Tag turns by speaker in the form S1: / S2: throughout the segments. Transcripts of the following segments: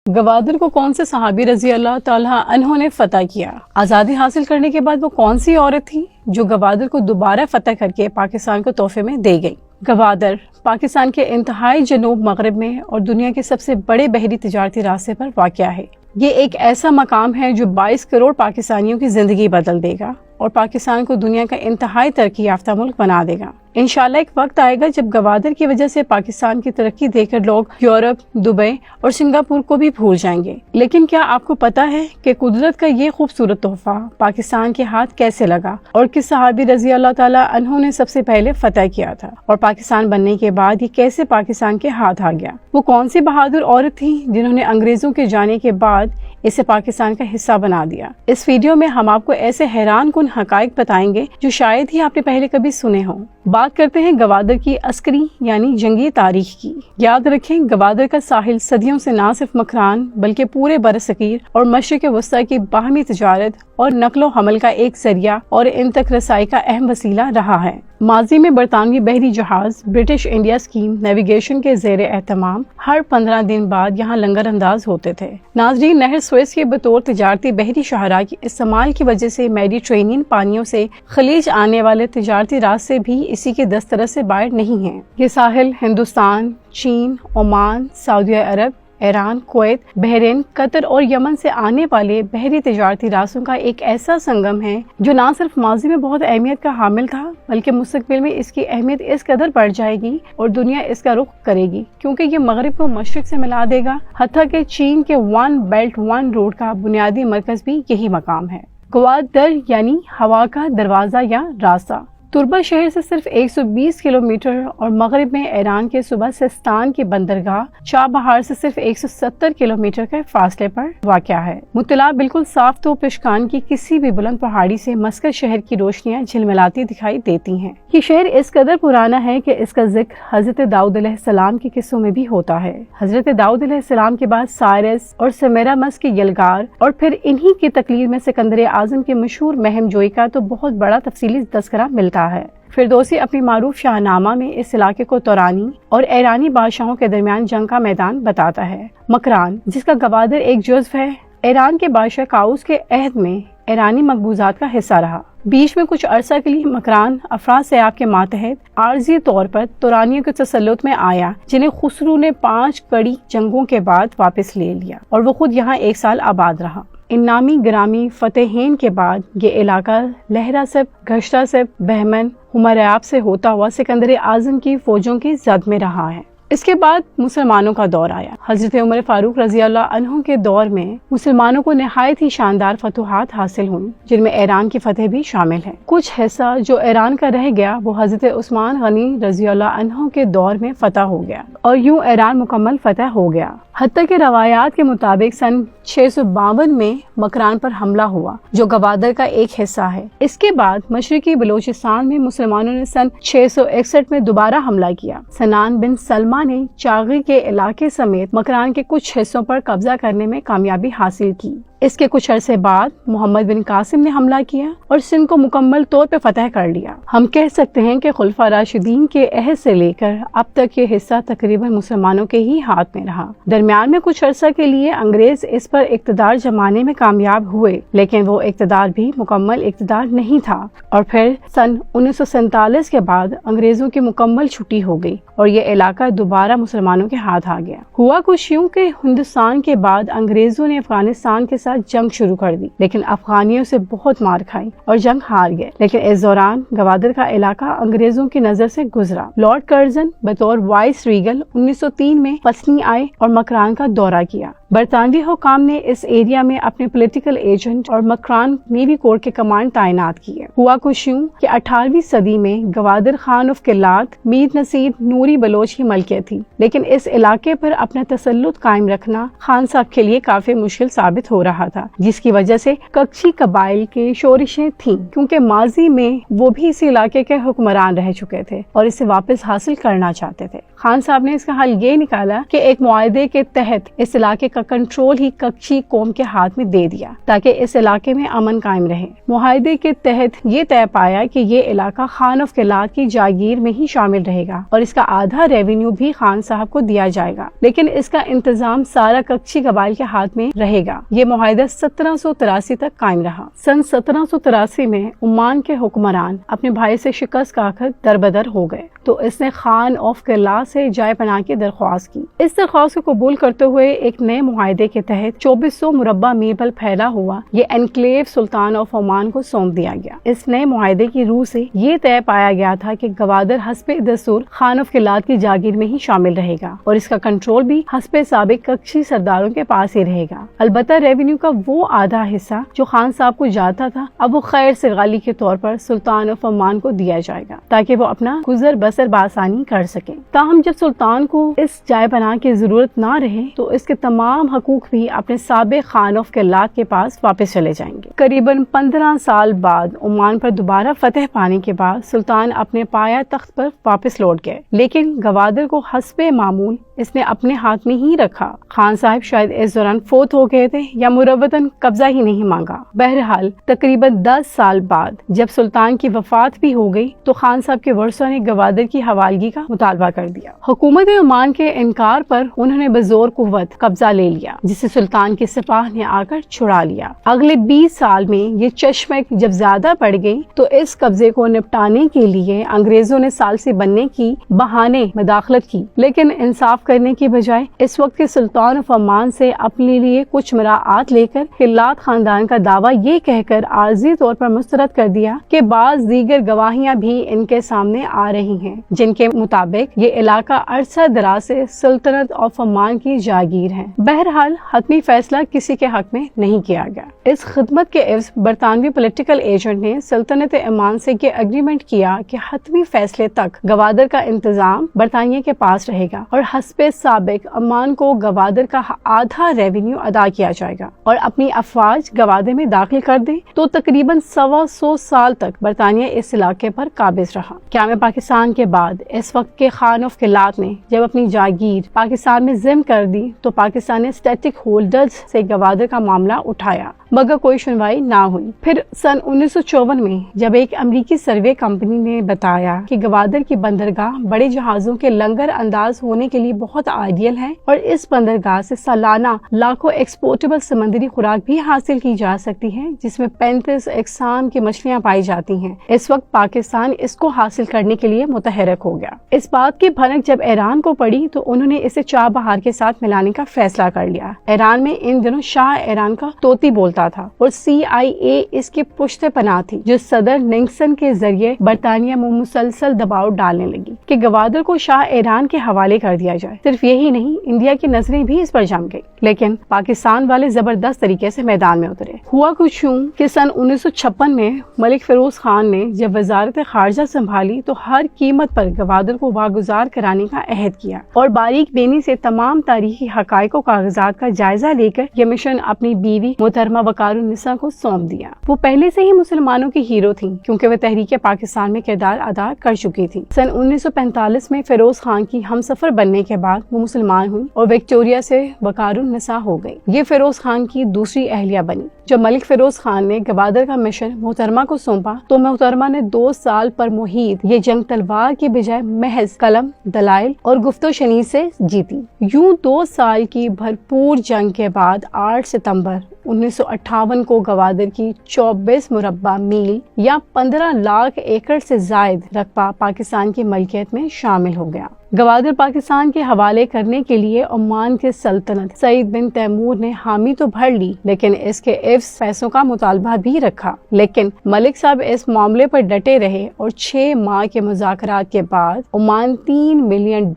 S1: گوادر کو کون سے صحابی رضی اللہ تعالیٰ عنہ نے فتح کیا؟ آزادی حاصل کرنے کے بعد وہ کون سی عورت تھی جو گوادر کو دوبارہ فتح کر کے پاکستان کو تحفے میں دے گئی؟ گوادر پاکستان کے انتہائی جنوب مغرب میں اور دنیا کے سب سے بڑے بحری تجارتی راستے پر واقع ہے۔ یہ ایک ایسا مقام ہے جو 22 کروڑ پاکستانیوں کی زندگی بدل دے گا اور پاکستان کو دنیا کا انتہائی ترقی یافتہ ملک بنا دے گا۔ انشاءاللہ ایک وقت آئے گا جب گوادر کی وجہ سے پاکستان کی ترقی دیکھ کر لوگ یورپ، دبئی اور سنگاپور کو بھی بھول جائیں گے۔ لیکن کیا آپ کو پتا ہے کہ قدرت کا یہ خوبصورت تحفہ پاکستان کے ہاتھ کیسے لگا اور کس صحابی رضی اللہ تعالیٰ عنہ نے سب سے پہلے فتح کیا تھا، اور پاکستان بننے کے بعد یہ کیسے پاکستان کے ہاتھ آ گیا؟ وہ کون سی بہادر عورت تھی جنہوں نے انگریزوں کے جانے کے بعد اسے پاکستان کا حصہ بنا دیا؟ اس ویڈیو میں ہم آپ کو ایسے حیران کن حقائق بتائیں گے جو شاید ہی آپ نے پہلے کبھی سنے ہوں۔ بات کرتے ہیں گوادر کی عسکری یعنی جنگی تاریخ کی۔ یاد رکھیں گوادر کا ساحل صدیوں سے نہ صرف مکران بلکہ پورے برصغیر اور مشرق وسطی کی باہمی تجارت اور نقل و حمل کا ایک ذریعہ اور ان تک رسائی کا اہم وسیلہ رہا ہے۔ ماضی میں برطانوی بحری جہاز برٹش انڈیا اسکیم نیویگیشن کے زیر اہتمام ہر 15 دن بعد یہاں لنگر انداز ہوتے تھے۔ ناظرین، نہر سوئس کے بطور تجارتی بحری شاہراہ کے استعمال کی وجہ سے میڈیٹرینین پانیوں سے خلیج آنے والے تجارتی راستے بھی اسی کے دسترس سے باہر نہیں ہیں۔ یہ ساحل ہندوستان، چین، عمان، سعودی عرب، ایران، کویت، بحرین، قطر اور یمن سے آنے والے بحری تجارتی راستوں کا ایک ایسا سنگم ہے جو نہ صرف ماضی میں بہت اہمیت کا حامل تھا بلکہ مستقبل میں اس کی اہمیت اس قدر بڑھ جائے گی اور دنیا اس کا رخ کرے گی کیونکہ یہ مغرب کو مشرق سے ملا دے گا۔ حتیٰ کہ چین کے ون بیلٹ ون روڈ کا بنیادی مرکز بھی یہی مقام ہے۔ گوادر یعنی ہوا کا دروازہ یا راستہ۔ تربا شہر سے صرف 120 کلومیٹر اور مغرب میں ایران کے صوبہ سیستان کی بندرگاہ چابہار سے صرف 170 کلومیٹر کے فاصلے پر واقع ہے۔ مطلع بالکل صاف تو پشکان کی کسی بھی بلند پہاڑی سے مسکت شہر کی روشنیاں جھلملاتی دکھائی دیتی ہیں۔ یہ شہر اس قدر پرانا ہے کہ اس کا ذکر حضرت داؤد علیہ السلام کے قصوں میں بھی ہوتا ہے۔ حضرت داؤد علیہ السلام کے بعد سائرس اور سمیرامس کے یلغار اور پھر انہی کی تقلید میں سکندر اعظم کے مشہور مہم جوئی کا تو بہت بڑا تفصیلی تذکرہ ملتا ہے۔ فردوسی اپنی معروف شاہنامہ میں اس علاقے کو تورانی اور ایرانی بادشاہوں کے درمیان جنگ کا میدان بتاتا ہے۔ مکران، جس کا گوادر ایک جزو ہے، ایران کے بادشاہ کاؤس کے عہد میں ایرانی مقبوضات کا حصہ رہا۔ بیچ میں کچھ عرصہ کے لیے مکران افراط سیاب کے ماتحت عارضی طور پر تورانیوں کے تسلط میں آیا، جنہیں خسرو نے 5 کڑی جنگوں کے بعد واپس لے لیا اور وہ خود یہاں 1 سال آباد رہا۔ ان نامی گرامی فتحین کے بعد یہ علاقہ لہرہ سب، گھشتہ سب، بہمن، ہمریاب سے ہوتا ہوا سکندر اعظم کی فوجوں کی زد میں رہا ہے۔ اس کے بعد مسلمانوں کا دور آیا۔ حضرت عمر فاروق رضی اللہ عنہ کے دور میں مسلمانوں کو نہایت ہی شاندار فتوحات حاصل ہوئیں، جن میں ایران کی فتح بھی شامل ہے۔ کچھ حصہ جو ایران کا رہ گیا وہ حضرت عثمان غنی رضی اللہ عنہ کے دور میں فتح ہو گیا اور یوں ایران مکمل فتح ہو گیا۔ حتیٰ کہ روایات کے مطابق سن 652 میں مکران پر حملہ ہوا جو گوادر کا ایک حصہ ہے۔ اس کے بعد مشرقی بلوچستان میں مسلمانوں نے سن 661 میں دوبارہ حملہ کیا۔ سنان بن سلمہ نے چاغی کے علاقے سمیت مکران کے کچھ حصوں پر قبضہ کرنے میں کامیابی حاصل کی۔ اس کے کچھ عرصے بعد محمد بن قاسم نے حملہ کیا اور سندھ کو مکمل طور پہ فتح کر لیا۔ ہم کہہ سکتے ہیں کہ خلفاء راشدین کے عہد سے لے کر اب تک یہ حصہ تقریباً مسلمانوں کے ہی ہاتھ میں رہا۔ درمیان میں کچھ عرصہ کے لیے انگریز اس پر اقتدار جمانے میں کامیاب ہوئے، لیکن وہ اقتدار بھی مکمل اقتدار نہیں تھا اور پھر سن 1947 کے بعد انگریزوں کی مکمل چھٹی ہو گئی اور یہ علاقہ دوبارہ مسلمانوں کے ہاتھ آ گیا۔ ہوا کچھ یوں کہ ہندوستان کے بعد انگریزوں نے افغانستان کے ساتھ جنگ شروع کر دی، لیکن افغانیوں سے بہت مار کھائی اور جنگ ہار گئے۔ لیکن اس دوران گوادر کا علاقہ انگریزوں کی نظر سے گزرا۔ لارڈ کرزن بطور وائس ریگل 1903 میں پسنی آئے اور مکران کا دورہ کیا۔ برطانوی حکام نے اس ایریا میں اپنے پولیٹیکل ایجنٹ اور مکران نیوی کورٹ کے کمانڈ تعینات کیے۔ ہوا کچھ یوں کہ 18ویں صدی میں گوادر خان آف قلات میر نصیر نوری بلوچ کی ملکیت تھی، لیکن اس علاقے پر اپنا تسلط قائم رکھنا خان صاحب کے لیے کافی مشکل ثابت ہو رہا تھا، جس کی وجہ سے ککچی قبائل کے شورشیں تھیں، کیونکہ ماضی میں وہ بھی اسی علاقے کے حکمران رہ چکے تھے اور اسے واپس حاصل کرنا چاہتے تھے۔ خان صاحب نے اس کا حل یہ نکالا کہ ایک معاہدے کے تحت اس علاقے کا کنٹرول ہی ککچی قوم کے ہاتھ میں دے دیا تاکہ اس علاقے میں امن قائم رہے۔ معاہدے کے تحت یہ طے پایا کہ یہ علاقہ خان آف قلات کی جاگیر میں ہی شامل رہے گا اور اس کا آدھا ریونیو بھی خان صاحب کو دیا جائے گا، لیکن اس کا انتظام سارا ککچی قبائل کے ہاتھ میں رہے گا۔ یہ معاہدہ 1783 تک قائم رہا۔ سن 1783 میں عمان کے حکمران اپنے بھائی سے شکست کھا کر دربدر ہو گئے تو اس نے خان آف قلات سے جائے پناہ کی درخواست کی۔ اس درخواست کو قبول کرتے ہوئے ایک نئے معاہدے کے تحت 2400 مربع میل پر پھیلا ہوا یہ انکلیو سلطان آف عمان کو سونپ دیا گیا۔ اس نئے معاہدے کی روح سے یہ طے پایا گیا تھا کہ گوادر حسب دستور خان آف قلات کی جاگیر میں ہی شامل رہے گا اور اس کا کنٹرول بھی حسب سابق ککشی سرداروں کے پاس ہی رہے گا۔ البتہ ریونیو کا وہ آدھا حصہ جو خان صاحب کو جاتا تھا اب وہ خیر سگالی کے طور پر سلطان آف عمان کو دیا جائے گا تاکہ وہ اپنا گزر بسر بآسانی کر سکیں۔ تاہم جب سلطان کو اس جائے پناہ کی ضرورت نہ رہے تو اس کے تمام حقوق بھی اپنے سابق خان آف قلات کے پاس واپس چلے جائیں گے۔ قریباً 15 سال بعد عمان پر دوبارہ فتح پانے کے بعد سلطان اپنے پایا تخت پر واپس لوٹ گئے، لیکن گوادر کو حسب معمول اس نے اپنے ہاتھ میں ہی رکھا۔ خان صاحب شاید اس دوران فوت ہو گئے تھے یا مروتاً قبضہ ہی نہیں مانگا۔ بہرحال تقریباً 10 سال بعد جب سلطان کی وفات بھی ہو گئی تو خان صاحب کے ورثاء نے گوادر کی حوالگی کا مطالبہ کر دیا۔ حکومت عمان کے انکار پر انہوں نے بزور قوت قبضہ لے لیا، جسے سلطان کے سپاہ نے آ کر چھڑا لیا۔ اگلے 20 سال میں یہ چشمک جب زیادہ بڑھ گئی تو اس قبضے کو نپٹانے کے لیے انگریزوں نے ثالثی بننے کی بہانے مداخلت کی، لیکن انصاف کرنے کی بجائے اس وقت کے سلطان آف عمان سے اپنے لیے کچھ مراعات لے کر قلات خاندان کا دعویٰ یہ کہہ کر عارضی طور پر مسترد کر دیا کہ بعض دیگر گواہیاں بھی ان کے سامنے آ رہی ہیں جن کے مطابق یہ علاقہ عرصہ دراز سے سلطنت آف عمان کی جاگیر ہے۔ بہرحال حتمی فیصلہ کسی کے حق میں نہیں کیا گیا۔ اس خدمت کے عوض برطانوی پولیٹیکل ایجنٹ نے سلطنت عمان سے یہ اگریمنٹ کیا کہ حتمی فیصلے تک گوادر کا انتظام برطانیہ کے پاس رہے گا اور حسب سابق عمان کو گوادر کا آدھا ریونیو ادا کیا جائے گا، اور اپنی افواج گوادر میں داخل کر دیں تو تقریباً 125 سال تک برطانیہ اس علاقے پر قابض رہا۔ قیام پاکستان کے بعد اس وقت کے خان آف قلات نے جب اپنی جاگیر پاکستان میں ضم کر دی تو پاکستان نے اسٹیٹک ہولڈرز سے گوادر کا معاملہ اٹھایا مگر کوئی سنوائی نہ ہوئی۔ پھر سن 1954 میں جب ایک امریکی سروے کمپنی نے بتایا کہ گوادر کی بندرگاہ بڑے جہازوں کے لنگر انداز ہونے کے لیے بہت آئیڈیل ہے اور اس بندرگاہ سے سالانہ لاکھوں ایکسپورٹیبل سمندری خوراک بھی حاصل کی جا سکتی ہے جس میں 35 اقسام کی مچھلیاں پائی جاتی ہیں، اس وقت پاکستان اس کو حاصل کرنے کے لیے متحرک ہو گیا۔ اس بات کی بھنک جب ایران کو پڑی تو انہوں نے اسے چاہ بہار کے ساتھ ملانے کا فیصلہ کر لیا۔ ایران میں ان دنوں شاہ ایران کا طوطی بولتا تھا اور CIA اس کی پشت پناہ تھی جو صدر نکسن کے ذریعے برطانیہ میں مسلسل دباؤ ڈالنے لگی کہ گوادر کو شاہ ایران کے حوالے کر دیا جائے۔ صرف یہی نہیں، انڈیا کی نظریں بھی اس پر جم گئی، لیکن پاکستان والے زبردست طریقے سے میدان میں اترے۔ ہوا کچھ یوں کہ سن 1956 میں ملک فیروز خان نے جب وزارت خارجہ سنبھالی تو ہر قیمت پر گوادر کو واگزار کرانے کا عہد کیا اور باریک بینی سے تمام تاریخی حقائق و کاغذات کا جائزہ لے کر یہ مشن اپنی بیوی محترمہ وقار النساء کو سونپ دیا۔ وہ پہلے سے ہی مسلمانوں کی ہیرو تھیں کیونکہ وہ تحریک پاکستان میں کردار ادا کر چکی تھی۔ سن 1945 میں فیروز خان کی ہم سفر بننے کے بعد وہ مسلمان ہوئی اور وکٹوریہ سے وقار النساء ہو گئی۔ یہ فیروز خان کی دوسری اہلیہ بنی۔ جب ملک فیروز خان نے گوادر کا مشن محترمہ کو سونپا تو محترمہ نے 2 سال پر محیط یہ جنگ تلوار کے بجائے محض قلم، دلائل اور گفت و شنید سے جیتی۔ یوں 2 سال کی بھرپور جنگ کے بعد 8 ستمبر 1958 کو گوادر کی 24 مربع میل یا 15 لاکھ ایکڑ سے زائد رقبہ پاکستان کی ملکیت میں شامل ہو گیا۔ گوادر پاکستان کے حوالے کرنے کے لیے عمان کے سلطنت سعید بن تیمور نے حامی تو بھر لی لیکن اس کے عوض پیسوں کا مطالبہ بھی رکھا، لیکن ملک صاحب اس معاملے پر ڈٹے رہے اور 6 ماہ کے مذاکرات کے بعد عمان $3 ملین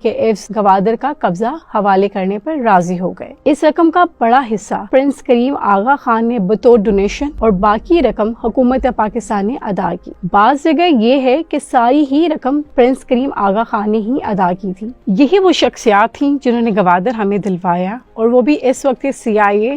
S1: کے عوض گوادر کا قبضہ حوالے کرنے پر راضی ہو گئے۔ اس رقم کا بڑا حصہ پرنس کریم آغا خان نے بطور ڈونیشن اور باقی رقم حکومت پاکستان نے ادا کی۔ بعض جگہ یہ ہے کہ ساری ہی رقم پرنس کریم آغا خان نے ہی ادا کی تھی۔ یہی وہ شخصیات تھیں جنہوں نے گوادر ہمیں دلوایا اور وہ بھی اس وقت کے CIA